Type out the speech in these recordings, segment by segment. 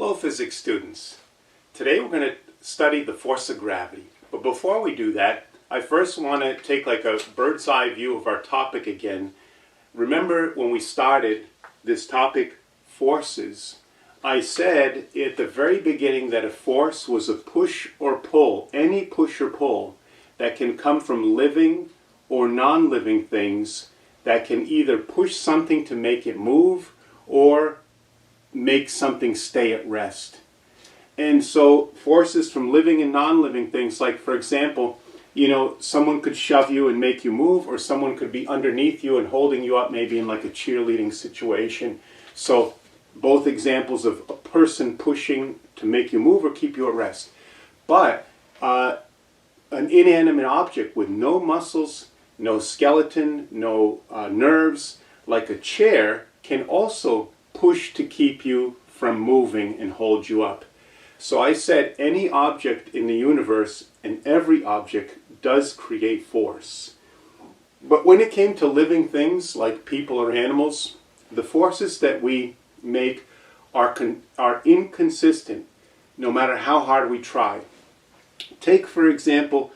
Hello physics students. Today we're going to study the force of gravity. But before we do that, I first want to take like a bird's eye view of our topic again. Remember when we started this topic, forces, I said at the very beginning that a force was a push or pull, any push or pull that can come from living or non-living things that can either push something to make it move or make something stay at rest. And so forces from living and non-living things, like for example, someone could shove you and make you move, or someone could be underneath you and holding you up, maybe in like a cheerleading situation. So both examples of a person pushing to make you move or keep you at rest. But an inanimate object with no muscles, no skeleton, no nerves, like a chair, can also push to keep you from moving and hold you up. So I said any object in the universe and every object does create force. But when it came to living things like people or animals, the forces that we make are inconsistent no matter how hard we try. Take, for example,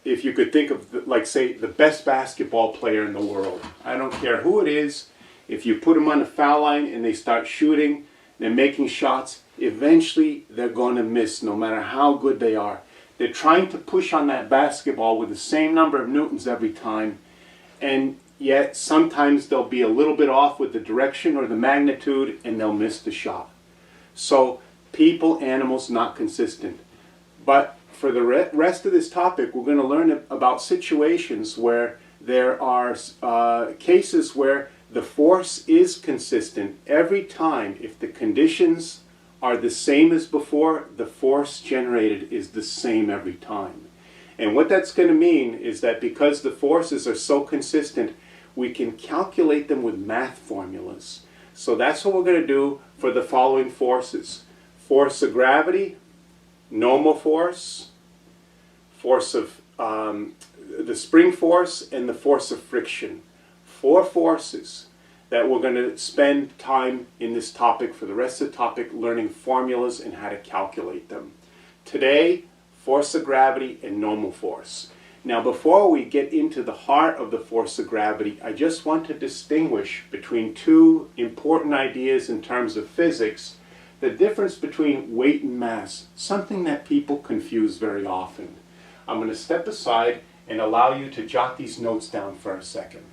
if you could think of, like, say, the best basketball player in the world. I don't care who it is. If you put them on the foul line and they start shooting, they're making shots, eventually they're going to miss no matter how good they are. They're trying to push on that basketball with the same number of newtons every time, and yet sometimes they'll be a little bit off with the direction or the magnitude and they'll miss the shot. So people, animals, not consistent. But for the rest of this topic, we're going to learn about situations where there are cases where the force is consistent every time. If the conditions are the same as before, the force generated is the same every time. And what that's going to mean is that because the forces are so consistent, we can calculate them with math formulas. So that's what we're going to do for the following forces. Force of gravity, normal force, force of the spring force, and the force of friction. 4 forces that we're going to spend time in this topic for the rest of the topic learning formulas and how to calculate them. Today, force of gravity and normal force. Now before we get into the heart of the force of gravity, I just want to distinguish between 2 important ideas in terms of physics. The difference between weight and mass, something that people confuse very often. I'm going to step aside and allow you to jot these notes down for a second.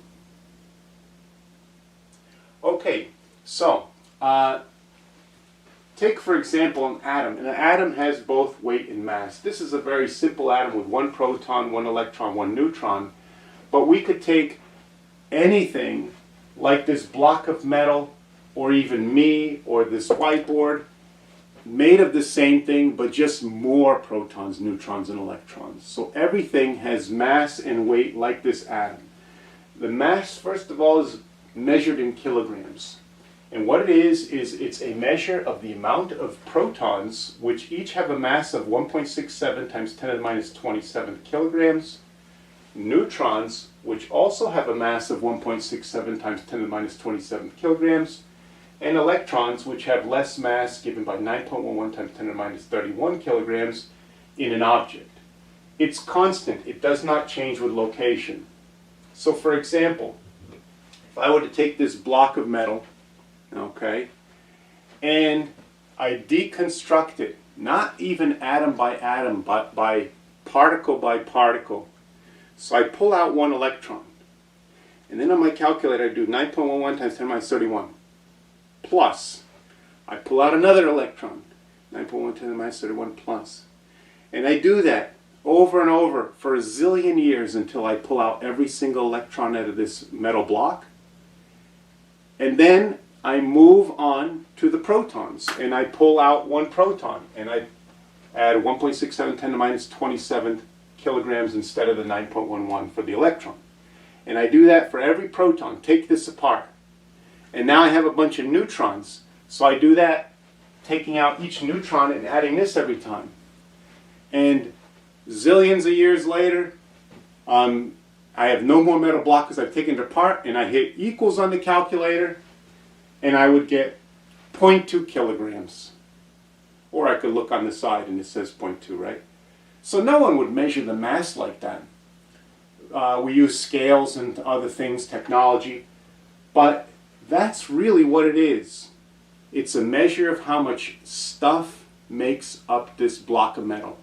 Okay, so take for example an atom. And an atom has both weight and mass. This is a very simple atom with 1 proton, 1 electron, 1 neutron. But we could take anything like this block of metal, or even me, or this whiteboard, made of the same thing, but just more protons, neutrons, and electrons. So everything has mass and weight like this atom. The mass, first of all, is measured in kilograms. And what it is it's a measure of the amount of protons, which each have a mass of 1.67 times 10 to the minus 27 kilograms. Neutrons, which also have a mass of 1.67 times 10 to the minus 27 kilograms. And electrons, which have less mass, given by 9.11 times 10 to the minus 31 kilograms in an object. It's constant. It does not change with location. So for example, if I were to take this block of metal, okay, and I deconstruct it, not even atom by atom, but by particle, so I pull out 1 electron, and then on my calculator I do 9.11 times 10 to the minus 31, plus, I pull out another electron, 9.1 10 to the minus 31 plus, and I do that over and over for a zillion years until I pull out every single electron out of this metal block. And then I move on to the protons, and I pull out 1 proton, and I add 1.67 10 to the minus 27 kilograms instead of the 9.11 for the electron. And I do that for every proton. Take this apart. And now I have a bunch of neutrons. So I do that, taking out each neutron and adding this every time. And zillions of years later, I have no more metal block because I've taken it apart, and I hit equals on the calculator, and I would get 0.2 kilograms. Or I could look on the side and it says 0.2, right? So no one would measure the mass like that. We use scales and other things, technology, but that's really what it is. It's a measure of how much stuff makes up this block of metal.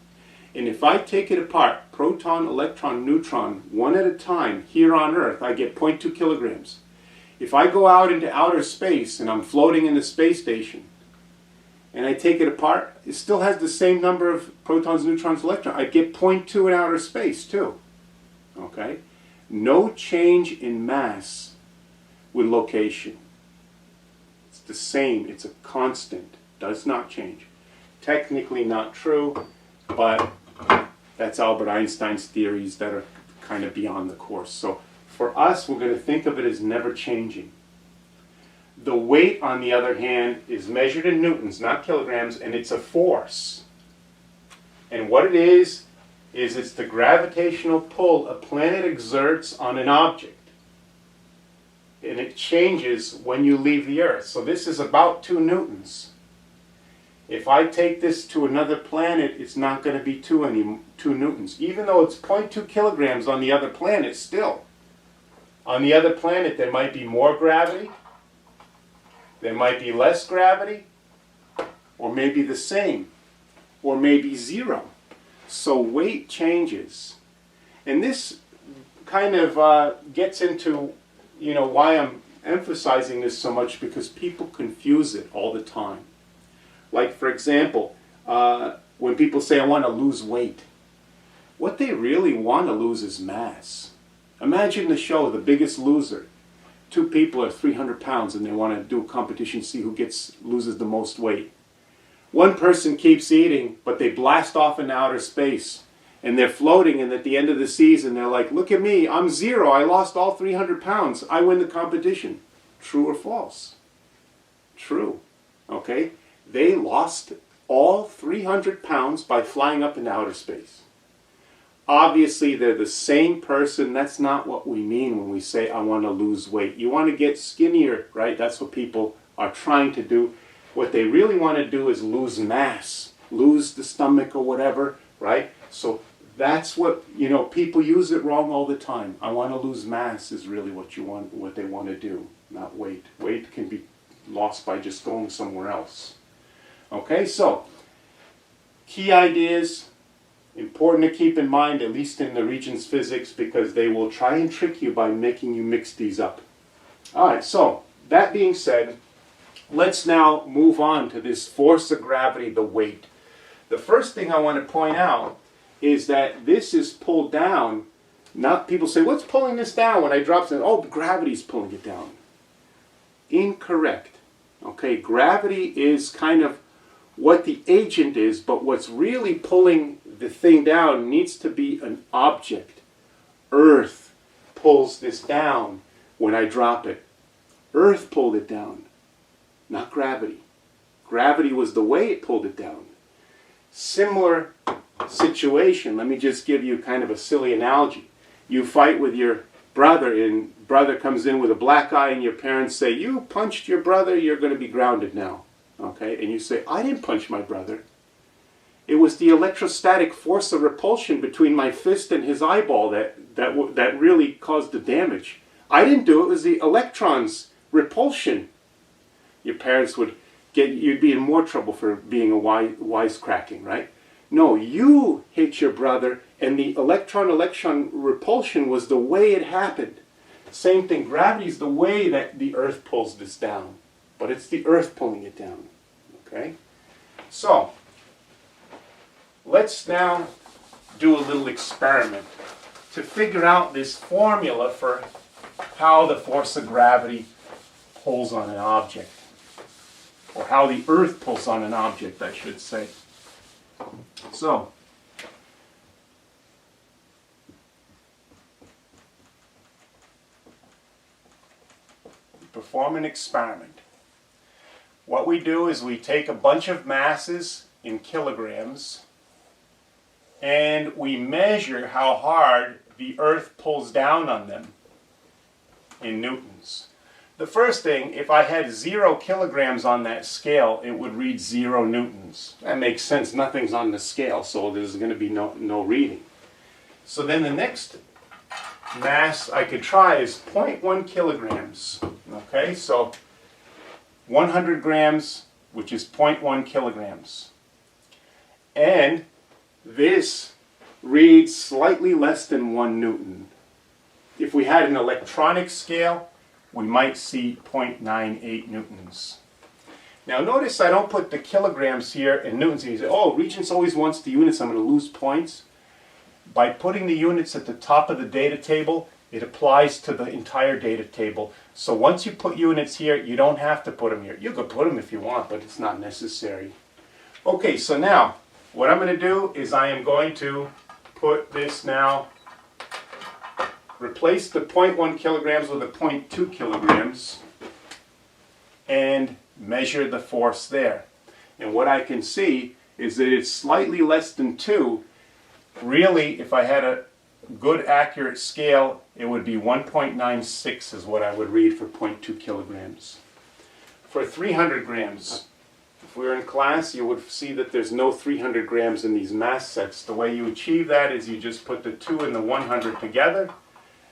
And if I take it apart, proton, electron, neutron, one at a time, here on Earth, I get 0.2 kilograms. If I go out into outer space and I'm floating in the space station, and I take it apart, it still has the same number of protons, neutrons, electrons. I get 0.2 in outer space too. Okay? No change in mass with location. It's the same. It's a constant. Does not change. Technically not true, but that's Albert Einstein's theories that are kind of beyond the course. So for us, we're going to think of it as never changing. The weight, on the other hand, is measured in newtons, not kilograms, and it's a force. And what it is it's the gravitational pull a planet exerts on an object. And it changes when you leave the Earth. So this is about 2 newtons. If I take this to another planet, it's not going to be 2 newtons. Even though it's 0.2 kilograms on the other planet still. On the other planet, there might be more gravity. There might be less gravity. Or maybe the same. Or maybe 0. So weight changes. And this kind of gets into, why I'm emphasizing this so much, because people confuse it all the time. Like, for example, when people say, I want to lose weight, what they really want to lose is mass. Imagine the show, The Biggest Loser. 2 people are 300 pounds and they want to do a competition, see who loses the most weight. One person keeps eating, but they blast off into outer space. And they're floating, and at the end of the season, they're like, look at me, I'm 0. I lost all 300 pounds. I win the competition. True or false? True. Okay? They lost all 300 pounds by flying up into outer space. Obviously, they're the same person. That's not what we mean when we say, I want to lose weight. You want to get skinnier, right? That's what people are trying to do. What they really want to do is lose mass, lose the stomach or whatever, right? So that's what, people use it wrong all the time. I want to lose mass is really what they want to do, not weight. Weight can be lost by just going somewhere else. Okay, so key ideas, important to keep in mind, at least in the Regents physics, because they will try and trick you by making you mix these up. All right, so that being said, let's now move on to this force of gravity, the weight. The first thing I want to point out is that this is pulled down. Not people say, what's pulling this down when I drop it? Oh, gravity's pulling it down. Incorrect. Okay, gravity is kind of what the agent is, but what's really pulling the thing down needs to be an object. Earth pulls this down when I drop it. Earth pulled it down, not gravity. Gravity was the way it pulled it down. Similar situation. Let me just give you kind of a silly analogy. You fight with your brother, and brother comes in with a black eye, and your parents say, you punched your brother, you're going to be grounded now. Okay? And you say, I didn't punch my brother. It was the electrostatic force of repulsion between my fist and his eyeball that really caused the damage. I didn't do it. It was the electrons' repulsion. Your parents you'd be in more trouble for being a wisecracking, right? No, you hit your brother, and the electron repulsion was the way it happened. Same thing, gravity is the way that the Earth pulls this down. But it's the Earth pulling it down. Okay? So, let's now do a little experiment to figure out this formula for how the force of gravity pulls on an object. Or how the Earth pulls on an object, I should say. So, perform an experiment. What we do is we take a bunch of masses in kilograms and we measure how hard the Earth pulls down on them in newtons. the first thing, if I had 0 kilograms on that scale, it would read 0 newtons. That makes sense. Nothing's on the scale, so there's going to be no reading. So then the next mass I could try is 0.1 kilograms. Okay, so 100 grams, which is 0.1 kilograms. And this reads slightly less than 1 newton. If we had an electronic scale, we might see 0.98 newtons. Now notice I don't put the kilograms here and newtons. You say, oh, Regents always wants the units, I'm going to lose points. By putting the units at the top of the data table, it applies to the entire data table. So once you put units here, you don't have to put them here. You could put them if you want, but it's not necessary. Okay, so now what I'm going to do is I am going to put this now, replace the 0.1 kilograms with a 0.2 kilograms and measure the force there. And what I can see is that it's slightly less than 2. Really, if I had a good accurate scale, it would be 1.96 is what I would read for 0.2 kilograms. For 300 grams, if we were in class, you would see that there's no 300 grams in these mass sets. The way you achieve that is you just put the 2 and the 100 together,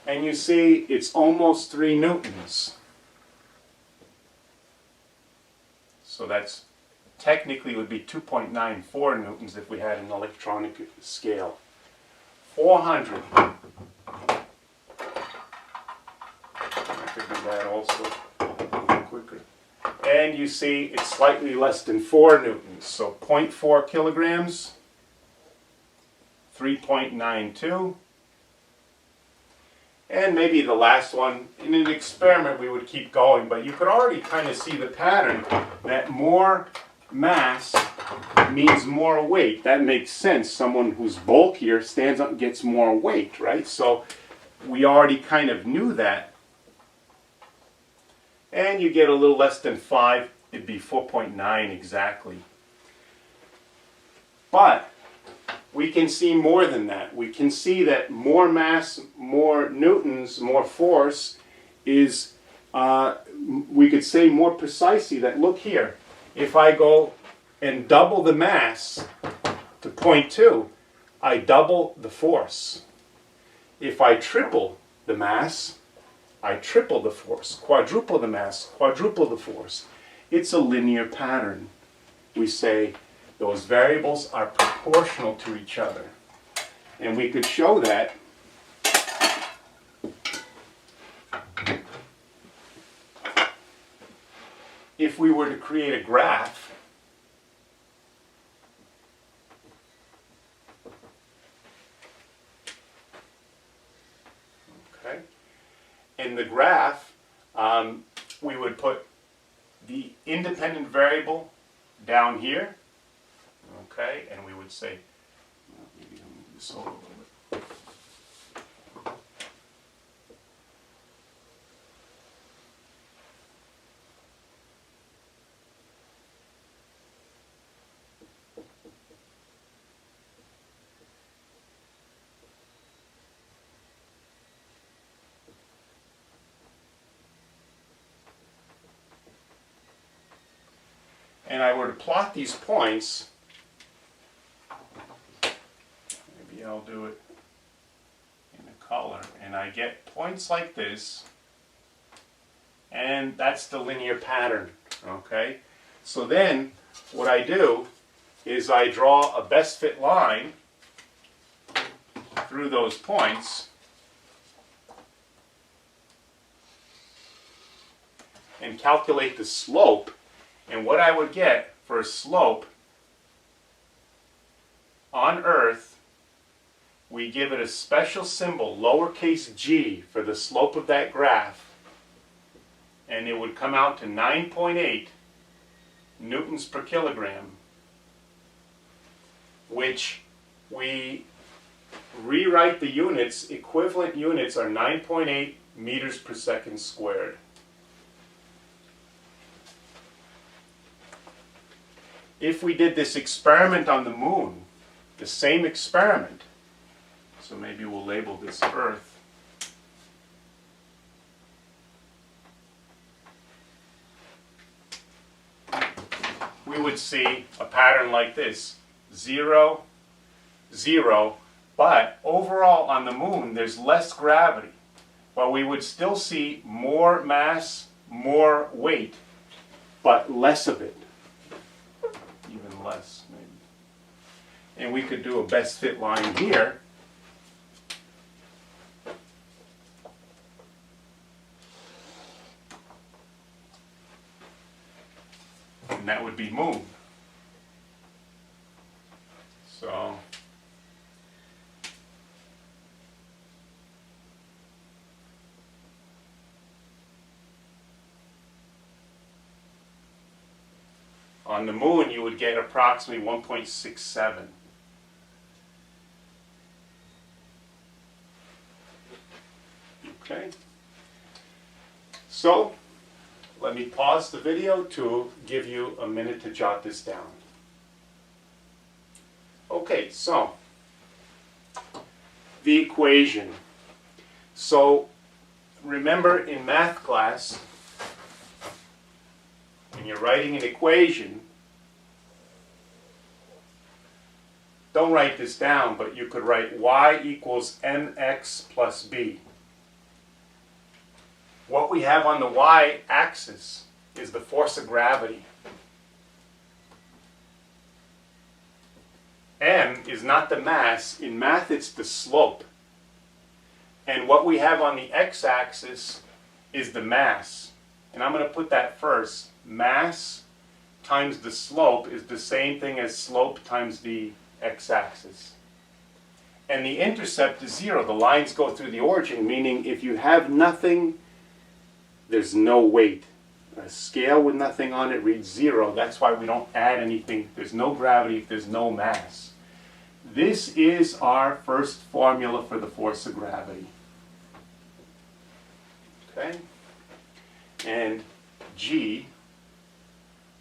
and you see it's almost 3 newtons. So that's technically would be 2.94 newtons if we had an electronic scale. 400. I could do that also a little quicker. And you see it's slightly less than 4 newtons. So 0.4 kilograms, 3.92. And maybe the last one, in an experiment we would keep going, but you could already kind of see the pattern that more mass means more weight. That makes sense. Someone who's bulkier stands up and gets more weight, right? So we already kind of knew that. And you get a little less than 5, it'd be 4.9 exactly. But we can see more than that. We can see that more mass, more newtons, more force is, we could say more precisely that, look here, if I go and double the mass to 0.2, I double the force. If I triple the mass, I triple the force. Quadruple the mass, quadruple the force. It's a linear pattern. We say those variables are proportional to each other. And we could show that if we were to create a graph in the graph, we would put the independent variable down here, okay, and we would say, maybe I'll move this over a little bit. And I were to plot these points, maybe I'll do it in a color, and I get points like this, and that's the linear pattern, okay? So then what I do is I draw a best fit line through those points and calculate the slope. And what I would get for a slope on Earth, we give it a special symbol, lowercase g, for the slope of that graph. And it would come out to 9.8 newtons per kilogram, which we rewrite the units, equivalent units are 9.8 meters per second squared. If we did this experiment on the moon, the same experiment, so maybe we'll label this Earth. we would see a pattern like this. 0, 0, but overall on the moon there's less gravity. But we would still see more mass, more weight, but less of it. Even less, maybe. And we could do a best fit line here. And that would be moon. So on the moon you would get approximately 1.67. Okay. So let me pause the video to give you a minute to jot this down. Okay, so the equation. So remember in math class, when you're writing an equation, don't write this down, but you could write y equals mx plus b. What we have on the y-axis is the force of gravity. M is not the mass. In math, it's the slope. And what we have on the x-axis is the mass. And I'm going to put that first. Mass times the slope is the same thing as slope times the x-axis. And the intercept is 0. The lines go through the origin, meaning if you have nothing, there's no weight. A scale with nothing on it reads 0. That's why we don't add anything. There's no gravity if there's no mass. This is our first formula for the force of gravity. Okay? And G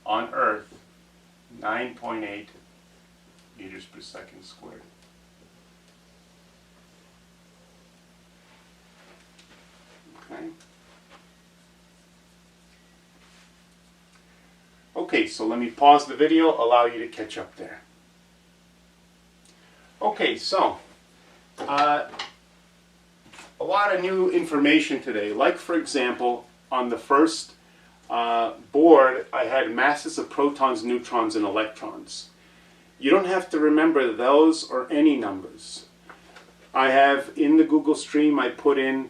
on Earth, 9.8 meters per second squared. Okay? Okay, so let me pause the video, allow you to catch up there. Okay, so a lot of new information today. Like, for example, on the first board, I had masses of protons, neutrons, and electrons. You don't have to remember those or any numbers. I have, in the Google Stream, I put in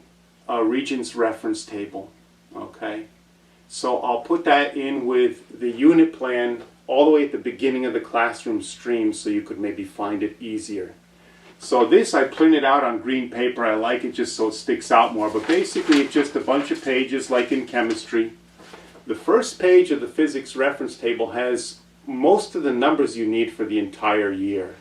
a Regents reference table. Okay? So I'll put that in with the unit plan all the way at the beginning of the classroom stream so you could maybe find it easier. So this I printed out on green paper. I like it just so it sticks out more. But basically it's just a bunch of pages like in chemistry. The first page of the physics reference table has most of the numbers you need for the entire year.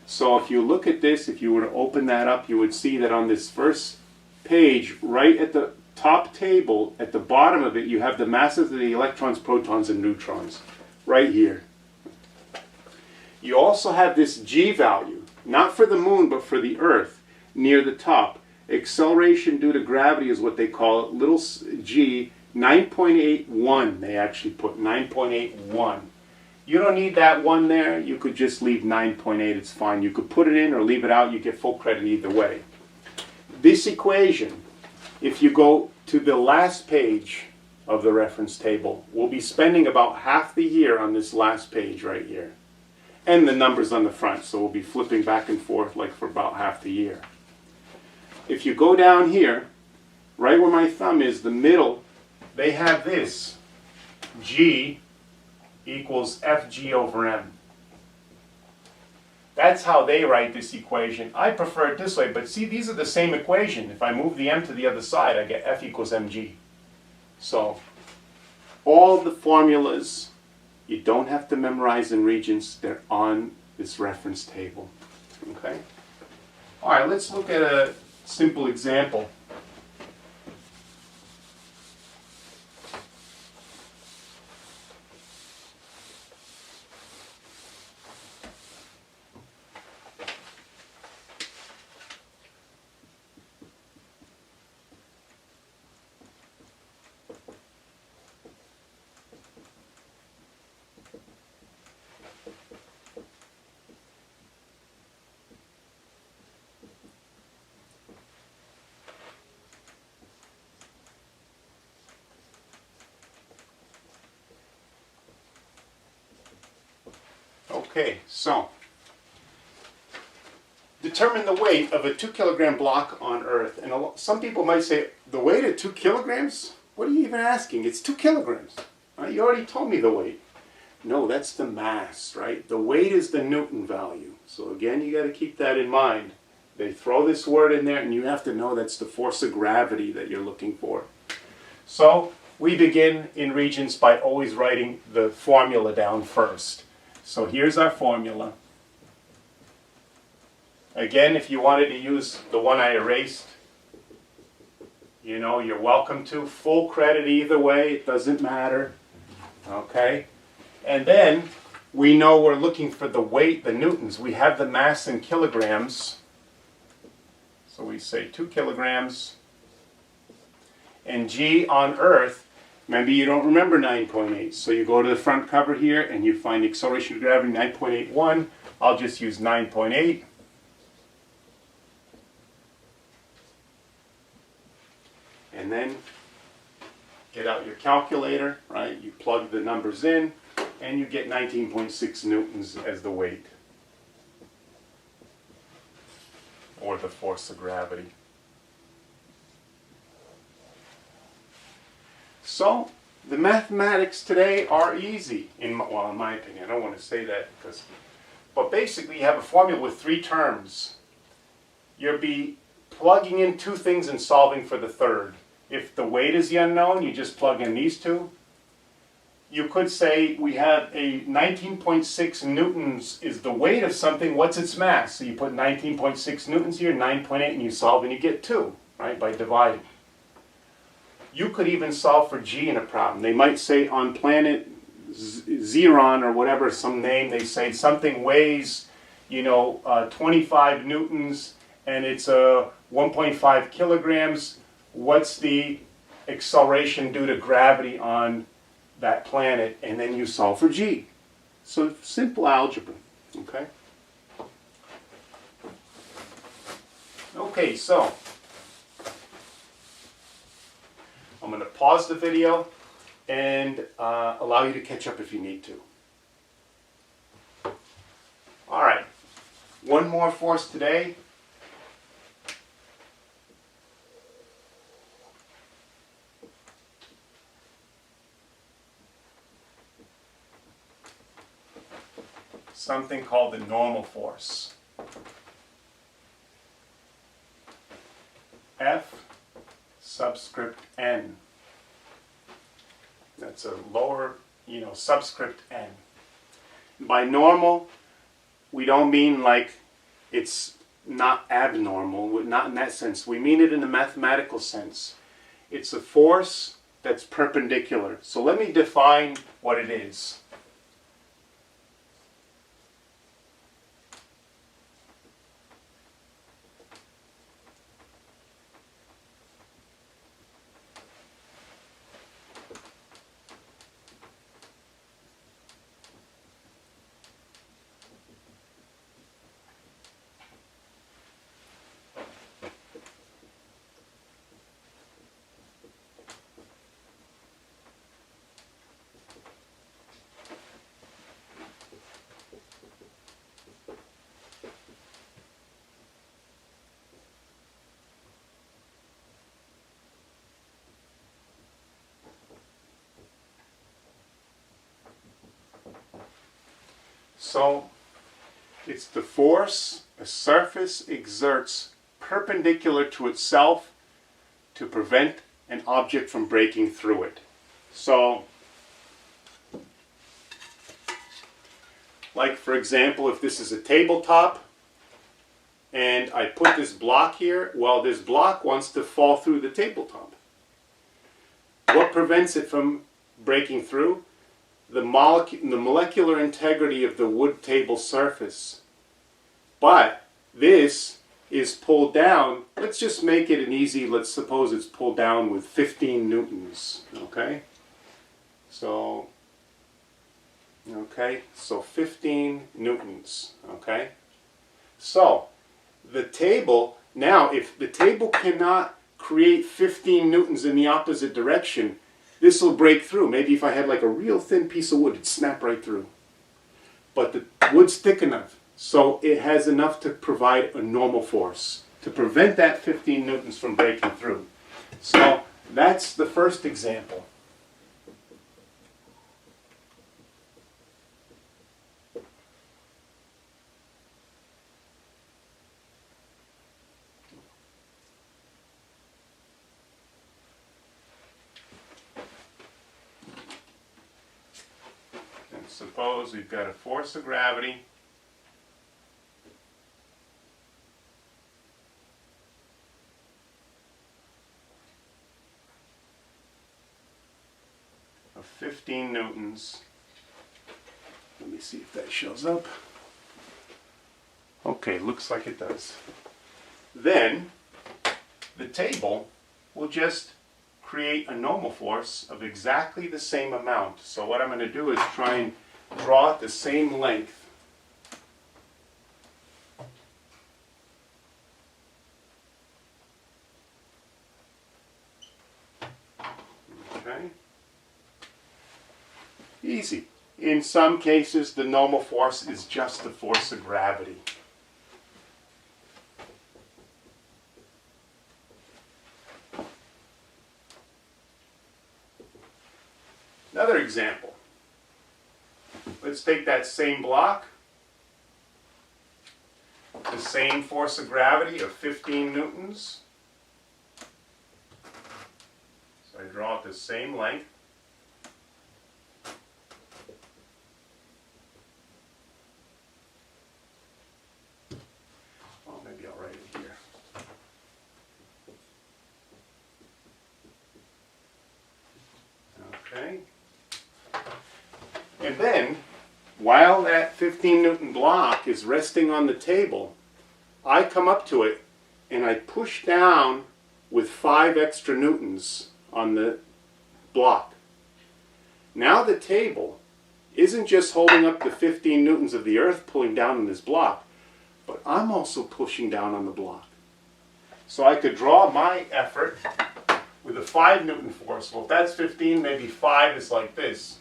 So if you look at this, if you were to open that up, you would see that on this first page, right at the top table, at the bottom of it, you have the masses of the electrons, protons, and neutrons. Right here. You also have this G value, not for the moon, but for the Earth, near the top. Acceleration due to gravity is what they call it. Little g, 9.81, they actually put 9.81. You don't need that 1 there. You could just leave 9.8. It's fine. You could put it in or leave it out. You get full credit either way. This equation, if you go to the last page of the reference table, we'll be spending about half the year on this last page right here. And the numbers on the front, so we'll be flipping back and forth like for about half the year. If you go down here, right where my thumb is, the middle, they have this. G equals Fg over m. That's how they write this equation. I prefer it this way, but see, these are the same equation. If I move the m to the other side, I get F equals mg. So, all the formulas, you don't have to memorize in Regents. They're on this reference table. Okay? All right, let's look at a simple example. Okay, so determine the weight of a 2 kilogram block on Earth. And some people might say, the weight of 2 kilograms? What are you even asking? It's 2 kilograms. Right? You already told me the weight. No, that's the mass, right? The weight is the Newton value. So again, you got to keep that in mind. They throw this word in there and you have to know that's the force of gravity that you're looking for. So we begin in Regents by always writing the formula down first. So here's our formula. Again, if you wanted to use the one I erased, you know, you're welcome to. Full credit either way, it doesn't matter. Okay? And then we know we're looking for the weight, the newtons. We have the mass in kilograms. So we say 2 kilograms. And G on Earth, maybe you don't remember 9.8. So you go to the front cover here and you find acceleration of gravity 9.81. I'll just use 9.8. And then get out your calculator, right? You plug the numbers in, and you get 19.6 newtons as the weight, or the force of gravity. So, the mathematics today are easy, in my opinion. I don't want to say that, but basically you have a formula with 3 terms. You'll be plugging in 2 things and solving for the third. If the weight is the unknown, you just plug in these 2. You could say we have a 19.6 newtons is the weight of something. What's its mass? So you put 19.6 newtons here, 9.8, and you solve and you get 2, right, by dividing. You could even solve for G in a problem. They might say on planet Xeron or whatever, some name, they say something weighs, 25 newtons and it's 1.5 kilograms. What's the acceleration due to gravity on that planet? And then you solve for G. So simple algebra, okay? Okay, so I'm going to pause the video and allow you to catch up if you need to. All right, one more force today. Something called the normal force. F subscript n. That's a lower, subscript n. By normal, we don't mean like it's not abnormal, not in that sense. We mean it in the mathematical sense. It's a force that's perpendicular. So let me define what it is. So, it's the force a surface exerts perpendicular to itself to prevent an object from breaking through it. So, like for example, if this is a tabletop and I put this block here, well, this block wants to fall through the tabletop. What prevents it from breaking through? The molecular integrity of the wood table surface. But this is pulled down. Let's just make it an easy, let's suppose it's pulled down with 15 newtons. Okay? So 15 newtons. Okay? So, the table, now if the table cannot create 15 newtons in the opposite direction, this will break through. Maybe if I had like a real thin piece of wood, it'd snap right through. but the wood's thick enough, so it has enough to provide a normal force to prevent that 15 newtons from breaking through. So that's the first example. Suppose we've got a force of gravity of 15 newtons. Let me see if that shows up. Okay, looks like it does. Then the table will just create a normal force of exactly the same amount. So what I'm going to do is try and draw it the same length. Okay. Easy. In some cases, the normal force is just the force of gravity. Another example. Let's take that same block, the same force of gravity of 15 newtons. So I draw it the same length. Oh, maybe I'll write it here. Okay. And then, while that 15 Newton block is resting on the table, I come up to it and I push down with 5 extra newtons on the block. Now the table isn't just holding up the 15 newtons of the earth pulling down on this block, but I'm also pushing down on the block. So I could draw my effort with a 5 Newton force. Well, if that's 15, maybe 5 is like this.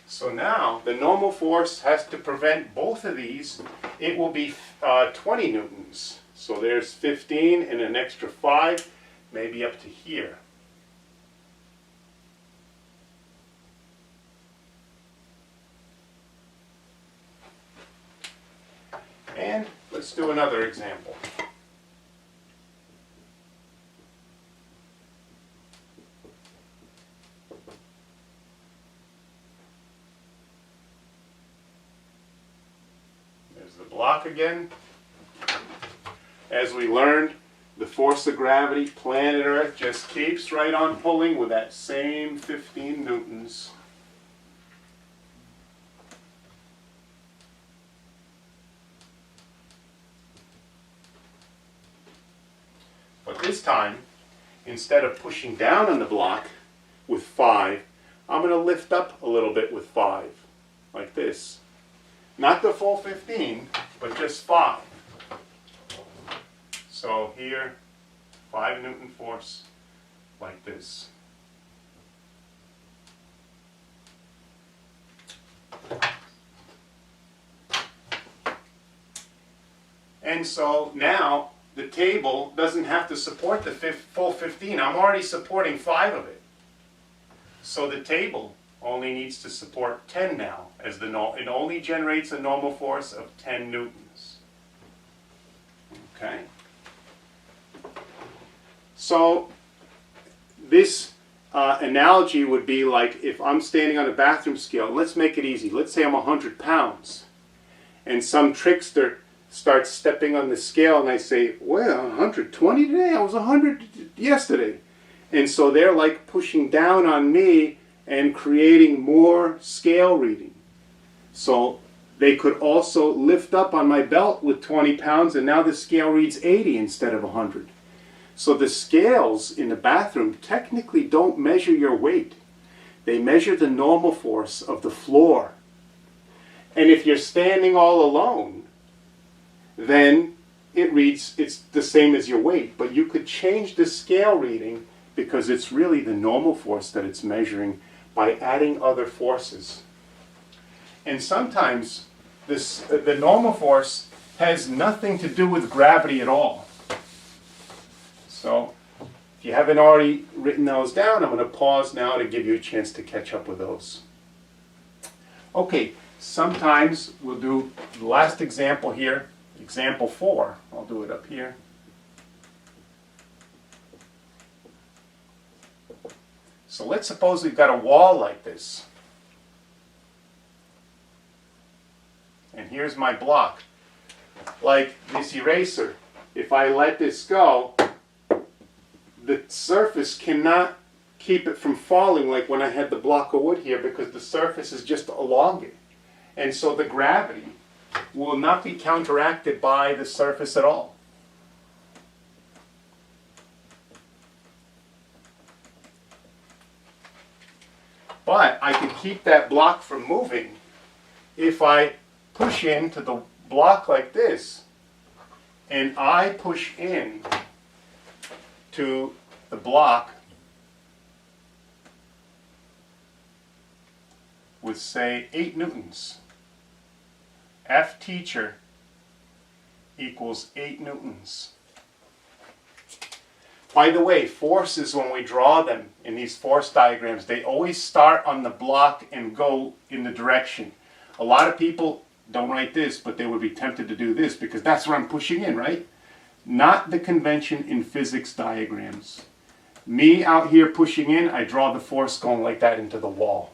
So now the normal force has to prevent both of these. It will be 20 newtons. So there's 15 and an extra 5, maybe up to here. And let's do another example. There's the block again. As we learned, the force of gravity, planet Earth, just keeps right on pulling with that same 15 newtons. But this time, instead of pushing down on the block with 5, I'm going to lift up a little bit with 5, like this. Not the full 15, but just 5. So here, 5 Newton force, like this. And so now, the table doesn't have to support the full 15. I'm already supporting 5 of it. So the table only needs to support 10 now. It only generates a normal force of 10 newtons. Okay? So this analogy would be like if I'm standing on a bathroom scale. Let's make it easy. Let's say I'm 100 pounds. And some trickster starts stepping on the scale and I say, well, 120 today? I was 100 yesterday. And so they're like pushing down on me and creating more scale reading. So they could also lift up on my belt with 20 pounds and now the scale reads 80 instead of 100. So the scales in the bathroom technically don't measure your weight. They measure the normal force of the floor. And if you're standing all alone, then it reads it's the same as your weight, but you could change the scale reading because it's really the normal force that it's measuring by adding other forces. And sometimes the normal force has nothing to do with gravity at all. So if you haven't already written those down, I'm going to pause now to give you a chance to catch up with those. Okay, sometimes we'll do the last example here, example 4. I'll do it up here. So let's suppose we've got a wall like this. And here's my block. Like this eraser, if I let this go, the surface cannot keep it from falling like when I had the block of wood here, because the surface is just along it. And so the gravity will not be counteracted by the surface at all. But I can keep that block from moving if I push into the block like this, and I push in to the block with, say, 8 newtons. F teacher equals 8 newtons. By the way, forces, when we draw them in these force diagrams, they always start on the block and go in the direction. A lot of people don't write this, but they would be tempted to do this because that's where I'm pushing in, right? Not the convention in physics diagrams. Me out here pushing in, I draw the force going like that into the wall.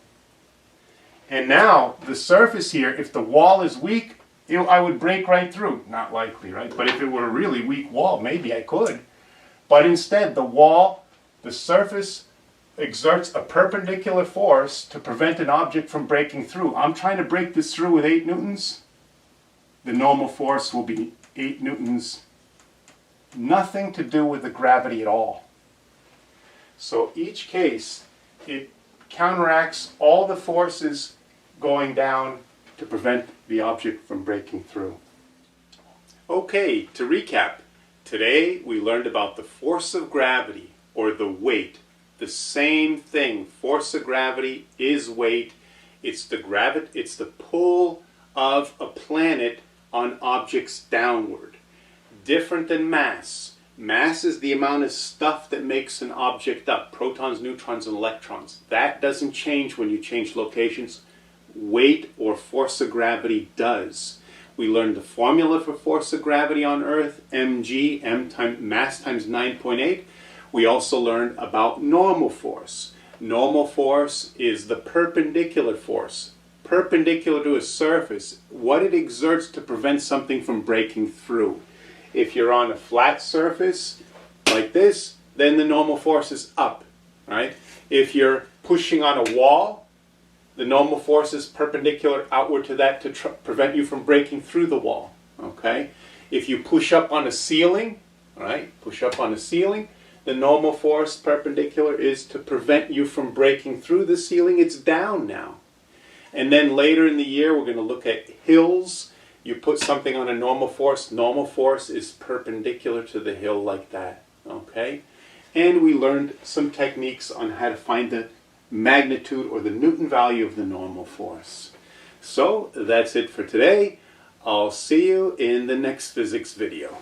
And now, the surface here, if the wall is weak, I would break right through. Not likely, right? But if it were a really weak wall, maybe I could. But instead, the wall, the surface, exerts a perpendicular force to prevent an object from breaking through. I'm trying to break this through with 8 newtons. The normal force will be 8 newtons. Nothing to do with the gravity at all. So each case, it counteracts all the forces going down to prevent the object from breaking through. Okay, to recap, today we learned about the force of gravity, or the weight. The same thing. Force of gravity is weight. It's the pull of a planet on objects downward. Different than mass. Mass is the amount of stuff that makes an object up. Protons, neutrons, and electrons. That doesn't change when you change locations. Weight, or force of gravity, does. We learned the formula for force of gravity on Earth, mg, mass times 9.8. We also learned about normal force. Normal force is the perpendicular force. Perpendicular to a surface, what it exerts to prevent something from breaking through. If you're on a flat surface like this, then the normal force is up, right? If you're pushing on a wall, the normal force is perpendicular outward to that to prevent you from breaking through the wall, okay? If you push up on a ceiling, right? Push up on a ceiling, the normal force perpendicular is to prevent you from breaking through the ceiling. It's down now. And then later in the year, we're going to look at hills. You put something on a normal force is perpendicular to the hill like that, okay? And we learned some techniques on how to find the magnitude or the Newton value of the normal force. So that's it for today. I'll see you in the next physics video.